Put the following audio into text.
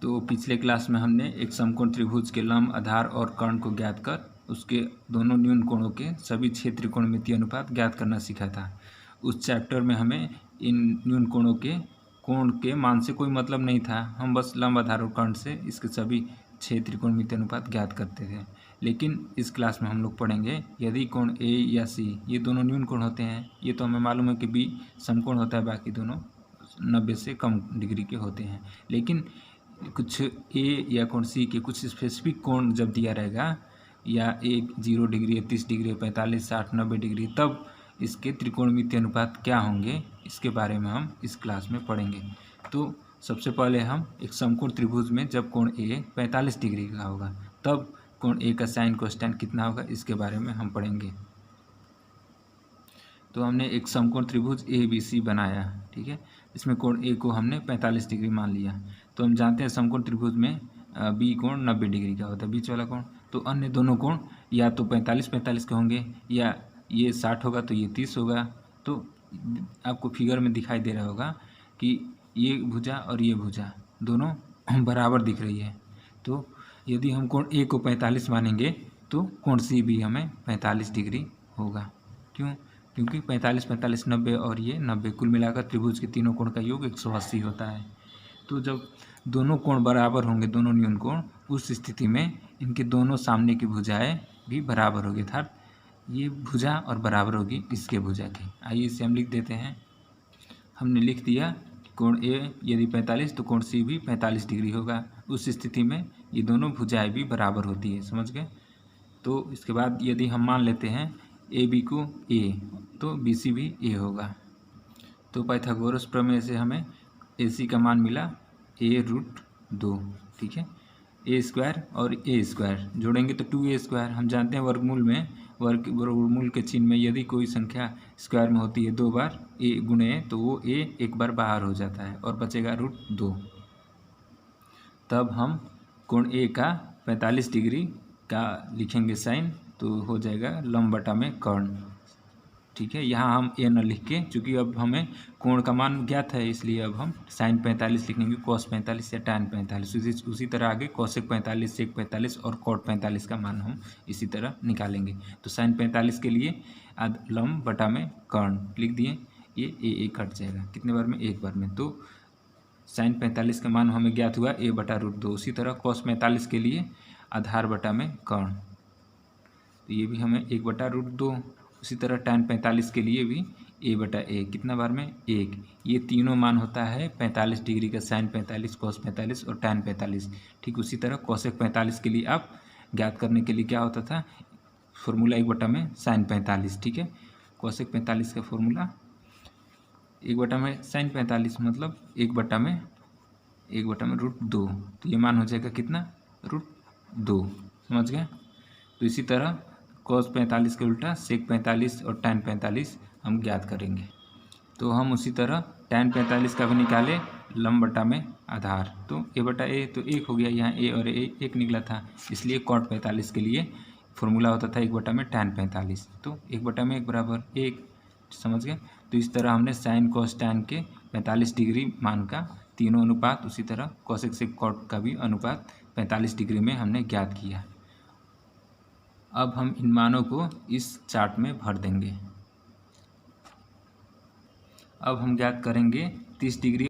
तो पिछले क्लास में हमने एक समकोण त्रिभुज के लंब, आधार और कर्ण को ज्ञात कर उसके दोनों न्यून कोणों के सभी 6 त्रिकोणमितीय अनुपात ज्ञात करना सीखा था। उस चैप्टर में हमें इन न्यून कोणों के कोण के मान से कोई मतलब नहीं था, हम बस लंब, आधार और कर्ण से इसके सभी 6 त्रिकोणमितीय अनुपात ज्ञात करते थे। लेकिन इस क्लास में हम लोग पढ़ेंगे यदि कोण ए या सी ये दोनों न्यून कोण होते हैं, ये तो हमें मालूम है कि बी समकोण होता है, बाकी दोनों 90 से कम डिग्री के होते हैं। लेकिन कुछ ए या कोण सी के कुछ स्पेसिफिक कोण जब दिया रहेगा, या एक 0 डिग्री, 30 डिग्री, 45, 60, 90 डिग्री, तब इसके त्रिकोणमितीय अनुपात क्या होंगे, इसके बारे में हम इस क्लास में पढ़ेंगे। तो सबसे पहले हम एक समकोण त्रिभुज में जब कोण ए 45 डिग्री का होगा तब कोण ए का साइन कोसाइन कितना होगा, इसके बारे में हम पढ़ेंगे। तो हमने एक समकोण त्रिभुज ए बी सी बनाया, ठीक है। इसमें कोण ए को हमने 45 डिग्री मान लिया। तो हम जानते हैं समकोण त्रिभुज में बी कोण 90 डिग्री का होता है, बीच वाला कोण। तो अन्य दोनों कोण या तो 45 के होंगे, या ये 60 होगा तो ये 30 होगा। तो आपको फिगर में दिखाई दे रहा होगा कि ये भुजा और ये भुजा दोनों बराबर दिख रही है। तो यदि हम कोण ए को 45 मानेंगे तो कोण सी भी हमें 45 डिग्री होगा। क्यों? क्योंकि 45, 45, 90 और ये 90 कुल मिलाकर त्रिभुज के तीनों कोण का योग 180 होता है। तो जब दोनों कोण बराबर होंगे, दोनों न्यून कोण, उस स्थिति में इनके दोनों सामने की भुजाएं भी बराबर होगी, अर्थात ये भुजा और बराबर होगी इसके भुजा की। आइए इसे हम लिख देते हैं। हमने लिख दिया कोण ए यदि 45 तो कोण सी भी 45 डिग्री होगा। उस स्थिति में ये दोनों भुजाएं भी बराबर होती है, समझ गए। तो इसके बाद यदि हम मान लेते हैं ए बी को ए, तो बी सी भी ए होगा। तो पाइथागोरस प्रमेय से हमें ए सी का मान मिला a√2, ठीक है। ए स्क्वायर और ए स्क्वायर जोड़ेंगे तो 2a²। हम जानते हैं वर्गमूल के चिन्ह में यदि कोई संख्या स्क्वायर में होती है 2 बार ए गुणे तो वो ए एक बार बाहर हो जाता है और बचेगा √2। तब हम कोण ए का 45 डिग्री का लिखेंगे साइन, तो हो जाएगा लंब बटा में कर्ण, ठीक है। यहाँ हम ए न लिख के, चूँकि अब हमें कोण का मान ज्ञात है, इसलिए अब हम साइन 45 लिखेंगे, कॉस 45 या टैन 45। उसी तरह आगे कॉसेक 45, सेक 45 और कॉट 45 का मान हम इसी तरह निकालेंगे। तो साइन 45 के लिए लंब बटा में कर्ण लिख दिए। ये ए कट जाएगा, कितने बार में? एक बार में। तो साइन 45 का मान हमें ज्ञात हुआ a/√2। उसी तरह कॉस 45 के लिए आधार बटा में कर्ण, तो ये भी हमें 1/√2। उसी तरह टैन 45 के लिए भी a/a, कितना बार में? 1। ये तीनों मान होता है 45 डिग्री का साइन 45, कॉस 45 और टैन 45। ठीक उसी तरह कॉसेक 45 के लिए आप ज्ञात करने के लिए क्या होता था, फॉर्मूला 1 में साइन 45, ठीक है। कॉसेक 45 का फॉर्मूला 1 में साइन 45 मतलब 1 में √2। तो ये मान हो जाएगा कितना? √2, समझ गए। तो इसी तरह कॉस 45 के उल्टा सेक 45 और टैन 45 हम ज्ञात करेंगे। तो हम उसी तरह टैन 45 का भी निकाले लंब बटा में आधार, तो a/a तो 1 हो गया। यहाँ a और a 1 निकला था, इसलिए कॉट 45 के लिए फॉर्मूला होता था 1 में टैन 45। तो 1 में 1 बराबर 1, समझ गए। तो इस तरह हमने साइन कॉस टैन के 45 डिग्री मान का तीनों अनुपात, उसी तरह कॉसेक से कॉट का भी अनुपात 45 डिग्री में हमने ज्ञात किया। अब हम इन मानों को इस चार्ट में भर देंगे। अब हम ज्ञात करेंगे 30 डिग्री